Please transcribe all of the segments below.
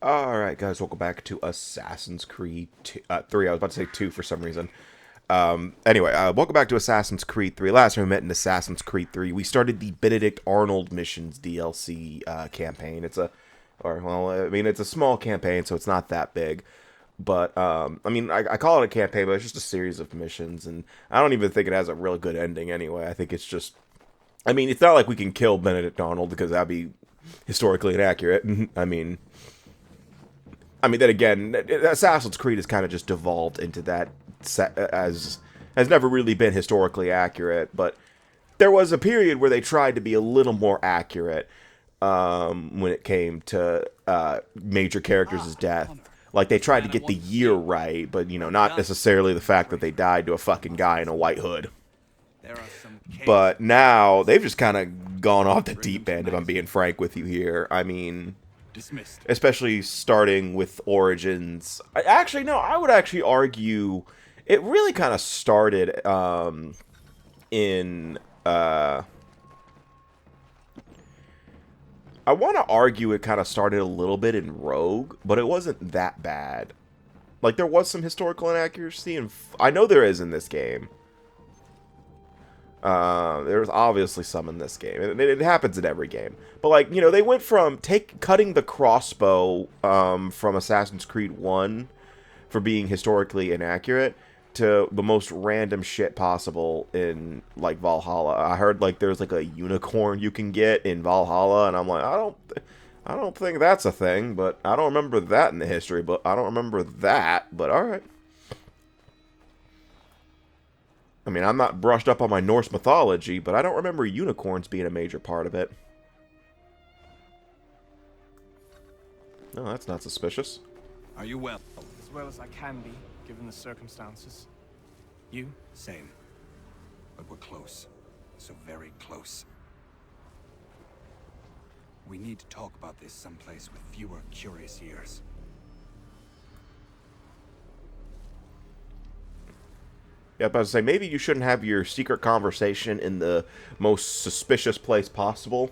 Alright, guys, welcome back to Assassin's Creed 3. I was about to say 2 for some reason. Anyway, welcome back to Assassin's Creed 3. Last time we met in Assassin's Creed 3, we started the Benedict Arnold Missions DLC campaign. It's a small campaign, so it's not that big. But, I call it a campaign, but it's just a series of missions, and I don't even think it has a real good ending anyway. I think it's just... it's not like we can kill Benedict Arnold, because that'd be historically inaccurate. Then again, Assassin's Creed has kind of just devolved into that as has never really been historically accurate. But there was a period where they tried to be a little more accurate when it came to major characters' death. Like they tried to get the year right, but not necessarily the fact that they died to a fucking guy in a white hood. But now they've just kind of gone off the deep end. If I'm being frank with you here, Dismissed. especially starting with Origins. I would actually argue it really kind of started in. I want to argue it kind of started a little bit in Rogue, but it wasn't that bad. Like, there was some historical inaccuracy, and I know there is in this game. There's obviously some in this game. It happens in every game. But, like, they went from cutting the crossbow from Assassin's Creed 1 for being historically inaccurate to the most random shit possible in, like, Valhalla. I heard, like, there's, like, a unicorn you can get in Valhalla, and I'm like, I don't think that's a thing, but I don't remember that in the history, but I don't remember that, but alright. I'm not brushed up on my Norse mythology, but I don't remember unicorns being a major part of it. No, that's not suspicious. Are you well? As well as I can be, given the circumstances. You? Same. But we're close. So very close. We need to talk about this someplace with fewer curious ears. Yeah, I was about to say, maybe you shouldn't have your secret conversation in the most suspicious place possible.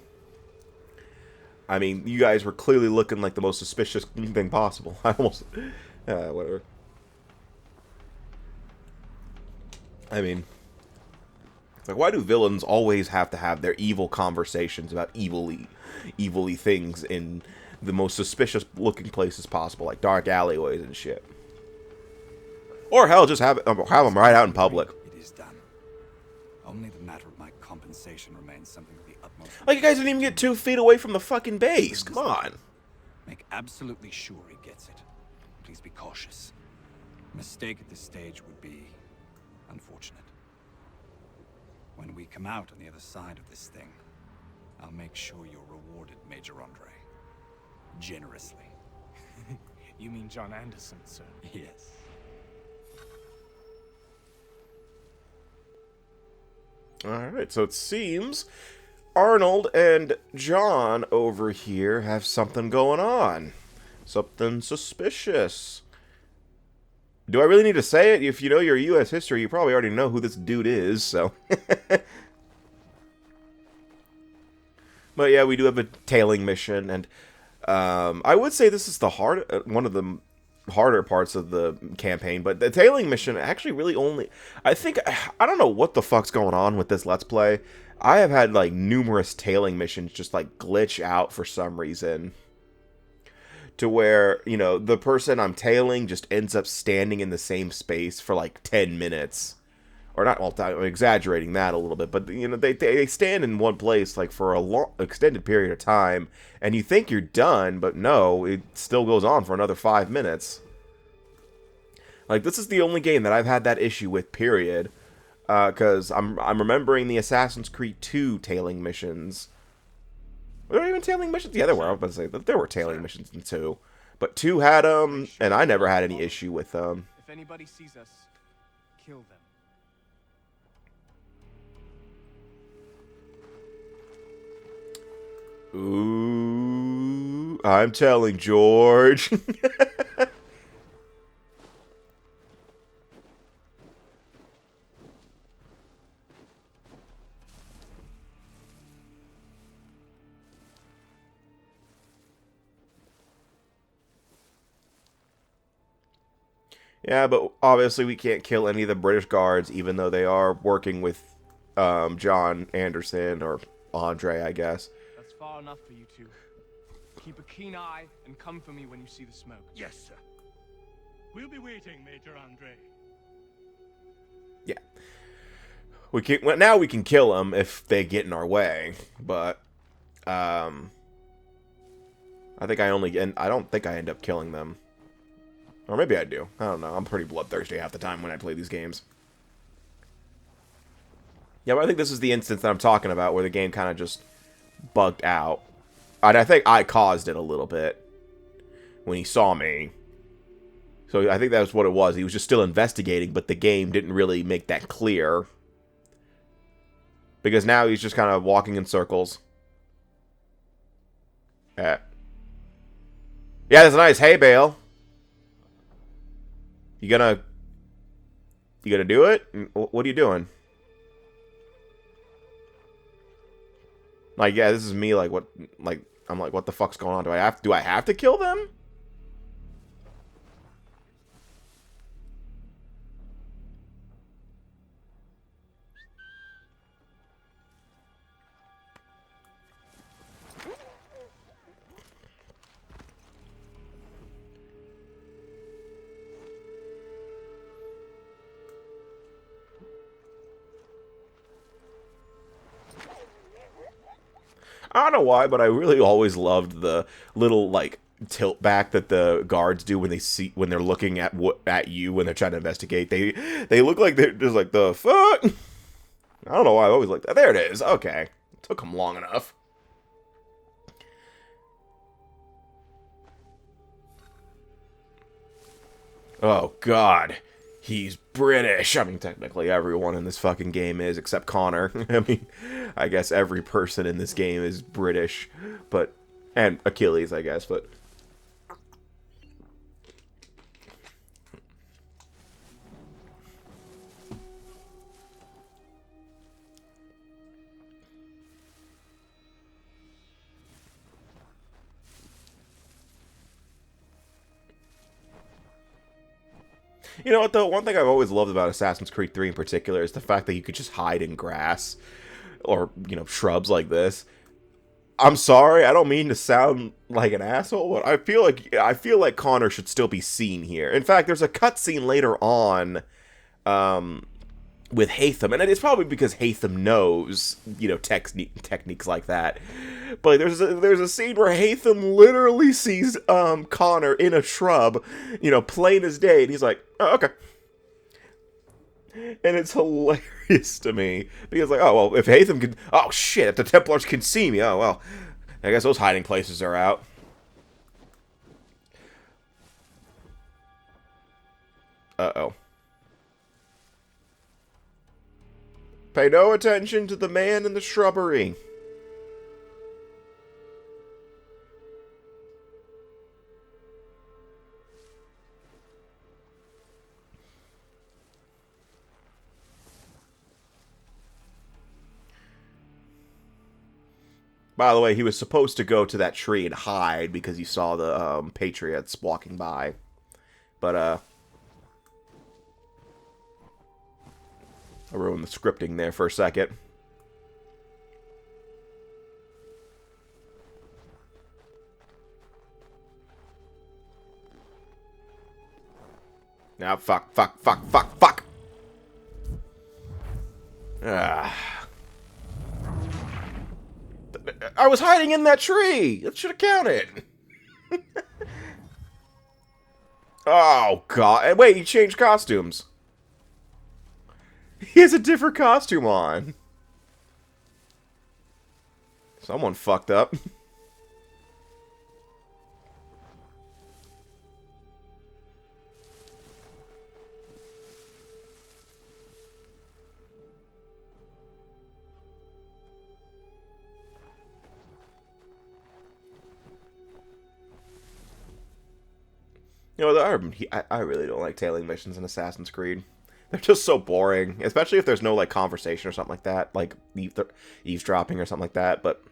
You guys were clearly looking like the most suspicious thing possible. I almost... whatever. It's like, why do villains always have to have their evil conversations about evilly things in the most suspicious looking places possible, like dark alleyways and shit? Or hell, just have them right out in public. It is done. Only the matter of my compensation remains something of the utmost... Like, you guys didn't even get 2 feet away from the fucking base. Come on. Make absolutely sure he gets it. Please be cautious. A mistake at this stage would be unfortunate. When we come out on the other side of this thing, I'll make sure you're rewarded, Major Andre. Generously. You mean John Anderson, sir? Yes. Alright, so it seems Arnold and John over here have something going on. Something suspicious. Do I really need to say it? If you know your U.S. history, you probably already know who this dude is, so... But yeah, we do have a tailing mission, and I would say this is the one of the harder parts of the campaign, but the tailing mission actually really only... I don't know what the fuck's going on with this Let's Play. I have had, like, numerous tailing missions just, like, glitch out for some reason. To where, the person I'm tailing just ends up standing in the same space for, like, 10 minutes. Or not all the time, I'm exaggerating that a little bit, but, they stand in one place, like, for a long, extended period of time, and you think you're done, but no, it still goes on for another 5 minutes. Like, this is the only game that I've had that issue with, period. Because I'm remembering the Assassin's Creed 2 tailing missions. Were there even tailing missions? Yeah, there were. I was about to say that there were tailing missions in 2. But 2 had them, and I never had any issue with them. If anybody sees us, kill them. Ooh, I'm telling George. Yeah, but obviously we can't kill any of the British guards, even though they are working with John Anderson, or Andre, I guess. That's far enough for you two. Keep a keen eye and come for me when you see the smoke. Yes, sir. We'll be waiting, Major Andre. Yeah. We can, well, now we can kill them if they get in our way, but I think I only, and I don't think I end up killing them. Or maybe I do. I don't know. I'm pretty bloodthirsty half the time when I play these games. Yeah, but I think this is the instance that I'm talking about where the game kind of just bugged out. And I think I caused it a little bit when he saw me. So I think that's what it was. He was just still investigating, but the game didn't really make that clear. Because now he's just kind of walking in circles. Yeah, that's a nice hay bale. You gonna do it? What are you doing? Like, yeah, this is me. Like, what? Like, I'm like, what the fuck's going on? Do I have to kill them? I don't know why, but I really always loved the little, like, tilt back that the guards do when they're looking at you when they're trying to investigate. They look like they're just like, the fuck? I don't know why I always like that. There it is. Okay. Took them long enough. Oh, God. He's British. I mean, technically everyone in this fucking game is, except Connor. I mean, I guess every person in this game is British, but... And Achilles, I guess, but... You know what, though? One thing I've always loved about Assassin's Creed 3 in particular is the fact that you could just hide in grass or, you know, shrubs like this. I'm sorry, I don't mean to sound like an asshole, but I feel like Connor should still be seen here. In fact, there's a cutscene later on with Haytham, and it's probably because Haytham knows, you know, techniques like that. But there's a scene where Haytham literally sees Connor in a shrub, you know, plain as day, and he's like, oh, okay. And it's hilarious to me, because like, oh, well, if Haytham can, oh shit, if the Templars can see me, oh, well, I guess those hiding places are out. Uh-oh. Pay no attention to the man in the shrubbery. By the way, he was supposed to go to that tree and hide because he saw the Patriots walking by. But, I ruined the scripting there for a second. Now, fuck. I was hiding in that tree! That should have counted! Oh, God. Wait, he changed costumes. He has a different costume on. Someone fucked up. You know, I really don't like tailing missions in Assassin's Creed. They're just so boring, especially if there's no, like, conversation or something like that, like eavesdropping or something like that, but...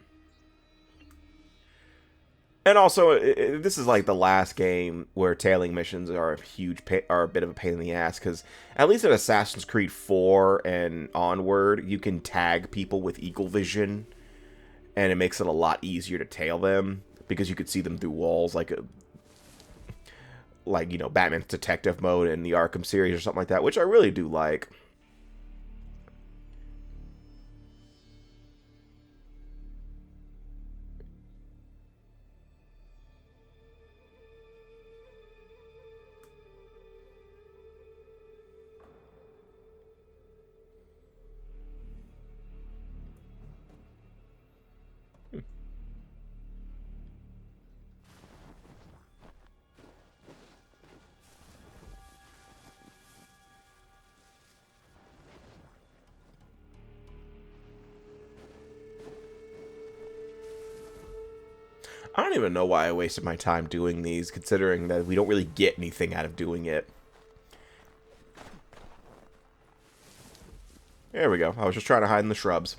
And also, this is like the last game where tailing missions are a bit of a pain in the ass, because at least in Assassin's Creed 4 and onward, you can tag people with eagle vision, and it makes it a lot easier to tail them because you could see them through walls, like you know, Batman's detective mode in the Arkham series or something like that, which I really do like. I don't even know why I wasted my time doing these, considering that we don't really get anything out of doing it. There we go. I was just trying to hide in the shrubs.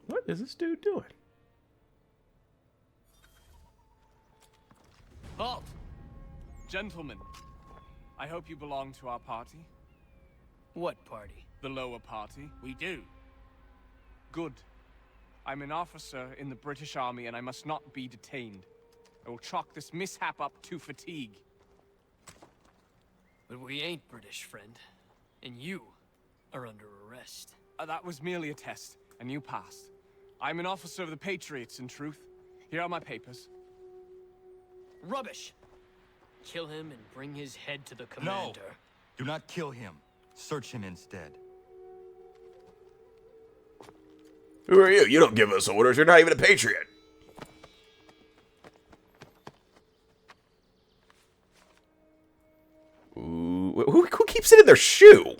What is this dude doing? Halt! Gentlemen, I hope you belong to our party. What party? The lower party. We do. Good. I'm an officer in the British Army and I must not be detained. I will chalk this mishap up to fatigue. But we ain't British, friend. And you are under arrest. That was merely a test, and you passed. I'm an officer of the Patriots, in truth. Here are my papers. Rubbish! Kill him and bring his head to the commander. No! Do not kill him. Search him instead. Who are you? You don't give us orders. You're not even a patriot. Ooh, who keeps it in their shoe?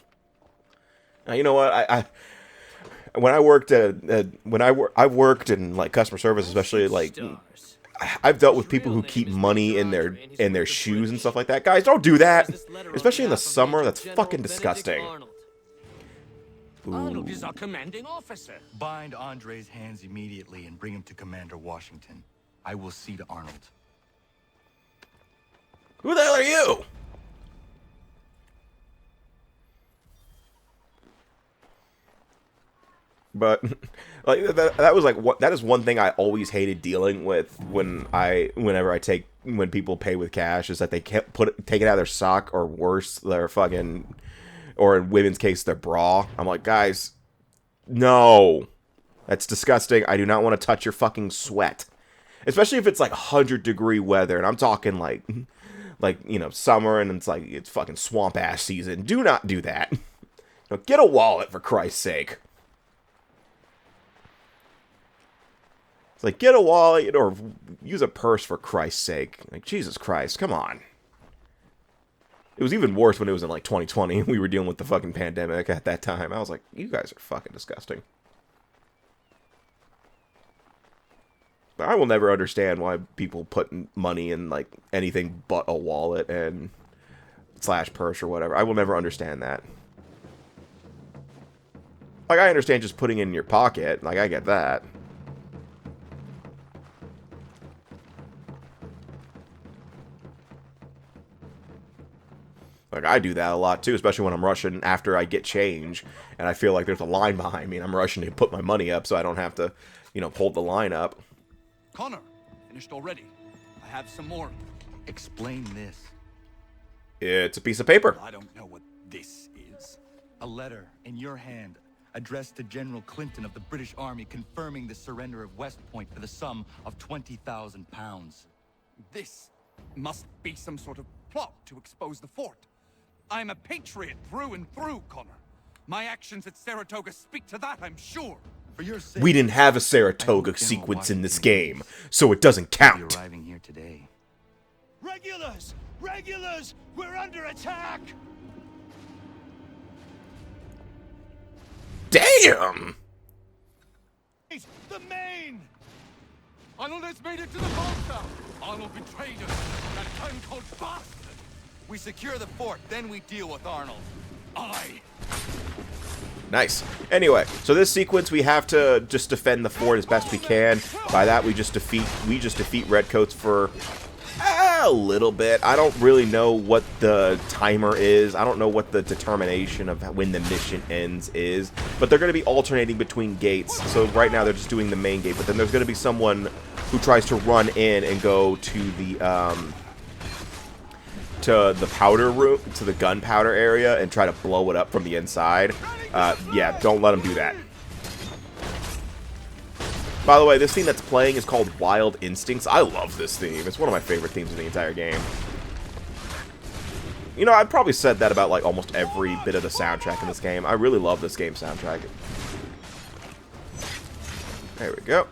Now, you know what? I've worked in like customer service, especially like I've dealt with people who keep money in their shoes and stuff like that. Guys, don't do that. Especially in the summer. That's fucking disgusting. Arnold is our commanding officer. Bind Andre's hands immediately and bring him to Commander Washington. I will see to Arnold. Who the hell are you? But like that was like that is one thing I always hated dealing with when people pay with cash, is that they can't take it out of their sock, or worse, their fucking, or in women's case, their bra. I'm like, guys, no, that's disgusting. I do not want to touch your fucking sweat, especially if it's like 100-degree weather, and I'm talking like you know, summer, and it's fucking swamp ass season. Do not do that. You know, get a wallet, for Christ's sake. It's like, get a wallet or use a purse, for Christ's sake. Like, Jesus Christ, come on. It was even worse when it was in like 2020. We were dealing with the fucking pandemic at that time. I was like, you guys are fucking disgusting. But I will never understand why people put money in like anything but a wallet and / purse or whatever. I will never understand that. Like, I understand just putting it in your pocket. Like, I get that. Like, I do that a lot, too, especially when I'm rushing after I get change, and I feel like there's a line behind me, and I'm rushing to put my money up so I don't have to, you know, hold the line up. Connor, finished already. I have some more. Explain this. It's a piece of paper. I don't know what this is. A letter in your hand addressed to General Clinton of the British Army confirming the surrender of West Point for the sum of 20,000 pounds. This must be some sort of plot to expose the fort. I'm a patriot through and through, Connor. My actions at Saratoga speak to that, I'm sure. For your sake, We didn't have a Saratoga sequence in this game, so it doesn't count. arriving here today. Regulars! Regulars! We're under attack! Damn! The main! Arnold has made it to the vault. Arnold betrayed us. That time-code bastard. We secure the fort, then we deal with Arnold. Aye. Nice. Anyway, so this sequence we have to just defend the fort as best we can. By that we just defeat redcoats for a little bit. I don't really know what the timer is. I don't know what the determination of when the mission ends is. But they're going to be alternating between gates. So right now they're just doing the main gate. But then there's going to be someone who tries to run in and go to the powder room, to the gunpowder area, and try to blow it up from the inside. Yeah, don't let them do that. By the way, this theme that's playing is called Wild Instincts. I love this theme. It's one of my favorite themes in the entire game. You know, I've probably said that about, like, almost every bit of the soundtrack in this game. I really love this game's soundtrack. There we go.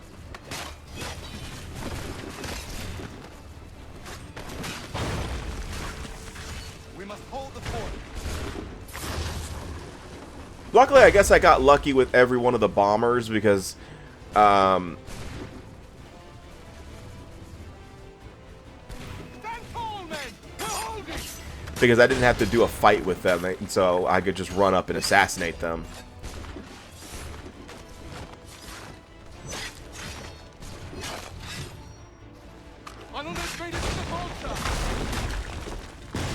We must hold the fort. Luckily, I guess I got lucky with every one of the bombers because... because I didn't have to do a fight with them, and so I could just run up and assassinate them.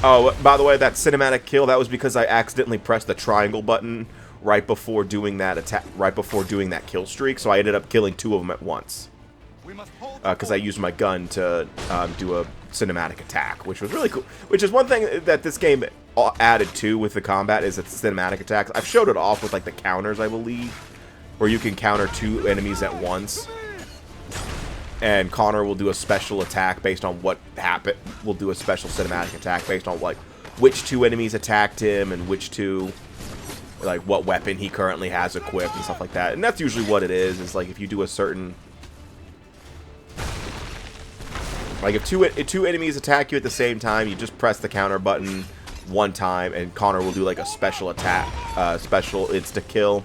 Oh, by the way, that cinematic kill, that was because I accidentally pressed the triangle button right before doing that attack, right before doing that kill streak, so I ended up killing 2 of them at once. Because I used my gun to do a cinematic attack, which was really cool. Which is one thing that this game added to with the combat, is its cinematic attacks. I've showed it off with, like, the counters, I believe, where you can counter 2 enemies at once. And Connor will do a special attack based on what happened. Will do a special cinematic attack based on, like, which 2 enemies attacked him and which 2, like, what weapon he currently has equipped and stuff like that. And that's usually what it is like, if you do a certain... Like, if two enemies attack you at the same time, you just press the counter button 1 time, and Connor will do, like, a special attack, special insta-kill.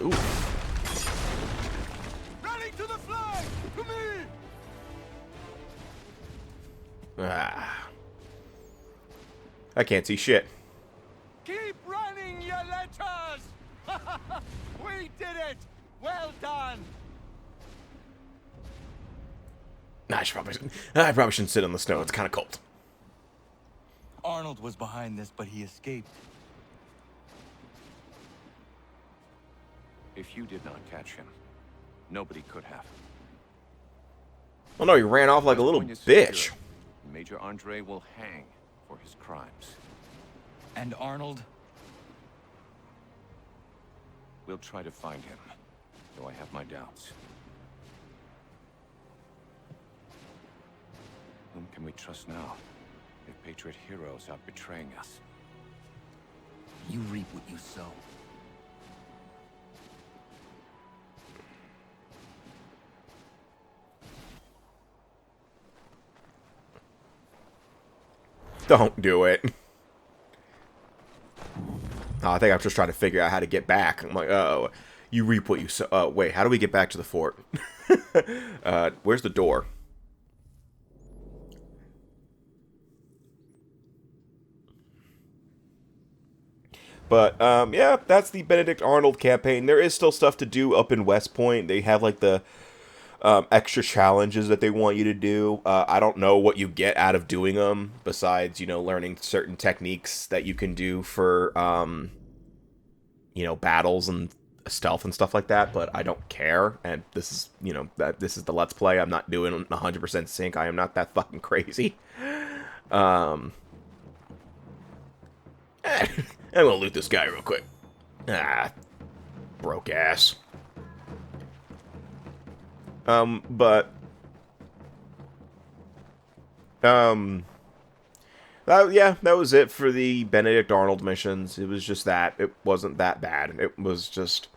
Ooh. Rally to the flag! To me! Ah. I can't see shit. Keep running, you letters! We did it! Well done! Nah, I probably shouldn't sit on the snow. It's kind of cold. Arnold was behind this, but he escaped. If you did not catch him, nobody could have. Oh no, he ran off like a little bitch. Major Andre will hang for his crimes. And Arnold? We'll try to find him, though I have my doubts. Whom can we trust now, if Patriot heroes are betraying us? You reap what you sow. Don't do it. Oh, I think I'm just trying to figure out how to get back. I'm like, oh, you reap what you sow. Oh, wait, how do we get back to the fort? Where's the door? But, yeah, that's the Benedict Arnold campaign. There is still stuff to do up in West Point. They have, like, the extra challenges that they want you to do. I don't know what you get out of doing them, besides, you know, learning certain techniques that you can do for, you know, battles and stealth and stuff like that, but I don't care. And this is, you know, this is the Let's Play. I'm not doing 100% sync. I am not that fucking crazy. I'm gonna loot this guy real quick. Ah, broke ass. That was it for the Benedict Arnold missions. It was just that. It wasn't that bad. It was just,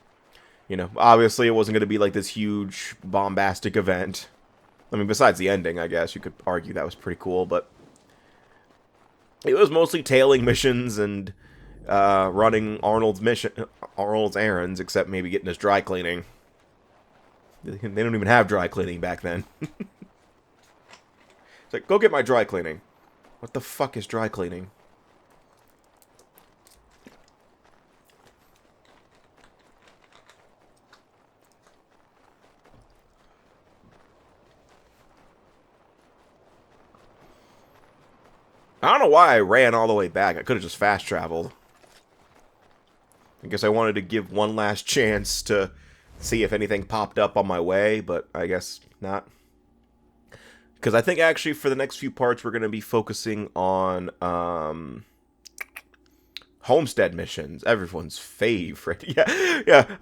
you know, obviously it wasn't going to be like this huge bombastic event. I mean, besides the ending, I guess you could argue that was pretty cool, but It was mostly tailing missions and running Arnold's errands, except maybe getting his dry cleaning. They don't even have dry cleaning back then. It's like, go get my dry cleaning. What the fuck is dry cleaning? I don't know why I ran all the way back. I could have just fast traveled. I guess I wanted to give one last chance to see if anything popped up on my way, but I guess not. Because I think actually for the next few parts we're going to be focusing on homestead missions. Everyone's favorite. Yeah.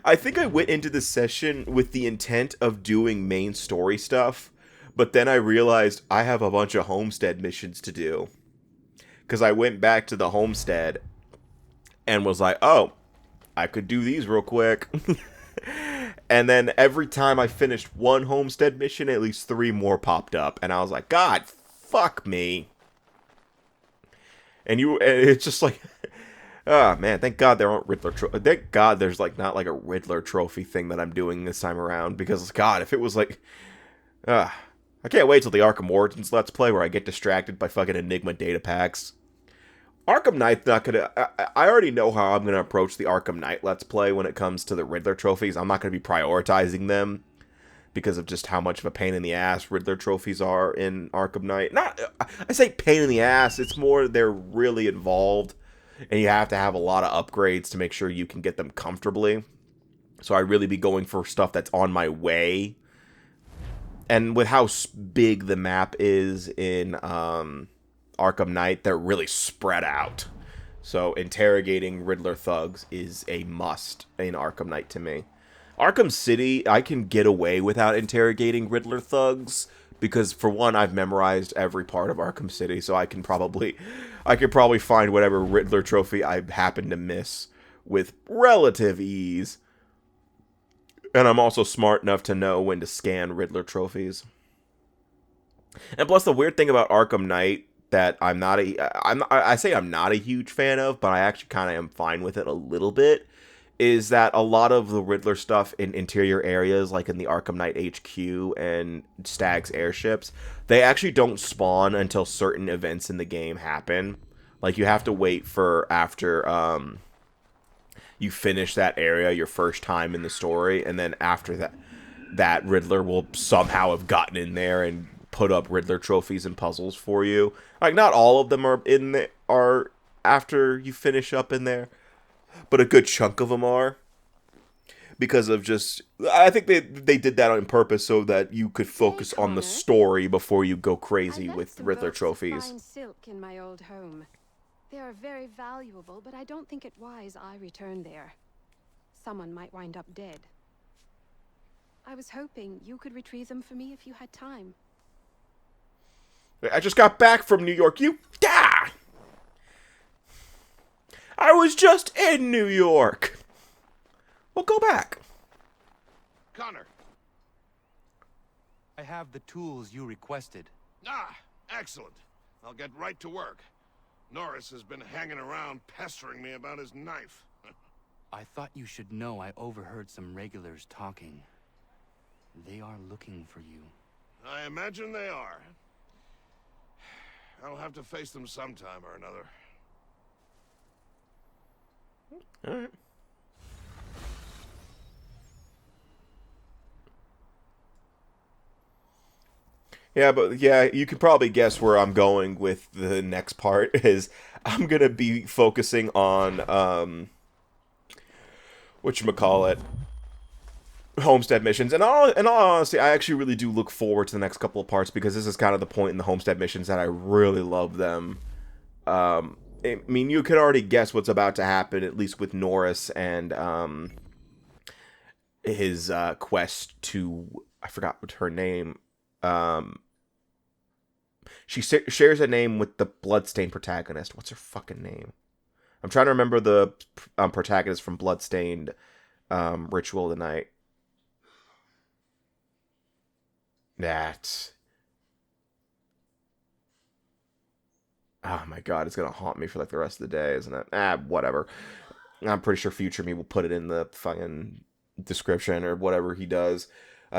I think I went into this session with the intent of doing main story stuff. But then I realized I have a bunch of homestead missions to do. Because I went back to the homestead and was like, oh, I could do these real quick. And then every time I finished one homestead mission, at least 3 more popped up. And I was like, God, fuck me. And it's just like, oh man, thank God there aren't Riddler trophies. Thank God there's like not like a Riddler trophy thing that I'm doing this time around. Because, God, if it was like, I can't wait till the Arkham Origins Let's Play where I get distracted by fucking Enigma data packs. Arkham Knight's not gonna... I already know how I'm gonna approach the Arkham Knight Let's Play when it comes to the Riddler trophies. I'm not gonna be prioritizing them because of just how much of a pain in the ass Riddler trophies are in Arkham Knight. I say pain in the ass, it's more they're really involved and you have to have a lot of upgrades to make sure you can get them comfortably. So I'd really be going for stuff that's on my way. And with how big the map is in Arkham Knight, they're really spread out. So interrogating Riddler thugs is a must in Arkham Knight to me. Arkham City, I can get away without interrogating Riddler thugs. Because for one, I've memorized every part of Arkham City. So I could probably find whatever Riddler trophy I happen to miss with relative ease. And I'm also smart enough to know when to scan Riddler trophies. And plus, the weird thing about Arkham Knight that I'm not a huge fan of, but I actually kind of am fine with it a little bit, is that a lot of the Riddler stuff in interior areas, like in the Arkham Knight HQ and Stag's airships, they actually don't spawn until certain events in the game happen. Like, you have to wait for after... you finish that area your first time in the story, and then after that Riddler will somehow have gotten in there and put up Riddler trophies and puzzles for you. Like, not all of them are after you finish up in there, but a good chunk of them are. Because of just... I think they did that on purpose so that you could focus on the story before you go crazy with Riddler trophies. Fine silk in my old home. They are very valuable, but I don't think it wise I return there. Someone might wind up dead. I was hoping you could retrieve them for me if you had time. I just got back from New York. I was just in New York. Well, go back. Connor. I have the tools you requested. Ah, excellent. I'll get right to work. Norris has been hanging around pestering me about his knife. I thought you should know I overheard some regulars talking. They are looking for you. I imagine they are. I'll have to face them sometime or another. Alright. Yeah, but yeah, you could probably guess where I'm going with the next part is I'm gonna be focusing on whatchamacallit, homestead missions. And in all honesty, I actually really do look forward to the next couple of parts because this is kind of the point in the homestead missions that I really love them. I mean, you could already guess what's about to happen, at least with Norris and his quest to... I forgot what her name... she shares a name with the Bloodstained protagonist. What's her fucking name? I'm trying to remember the protagonist from Bloodstained Ritual of the Night. Oh my god, it's gonna haunt me for like the rest of the day, isn't it? Whatever. I'm pretty sure future me will put it in the fucking description or whatever he does.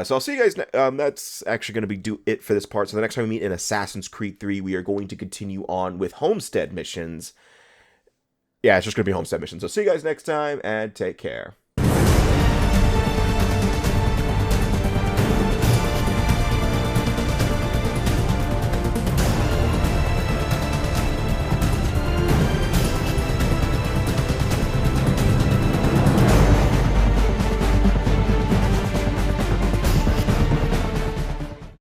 So I'll see you guys. That's actually going to be it for this part. So the next time we meet in Assassin's Creed 3, we are going to continue on with homestead missions. Yeah, it's just going to be homestead missions. So see you guys next time, and take care.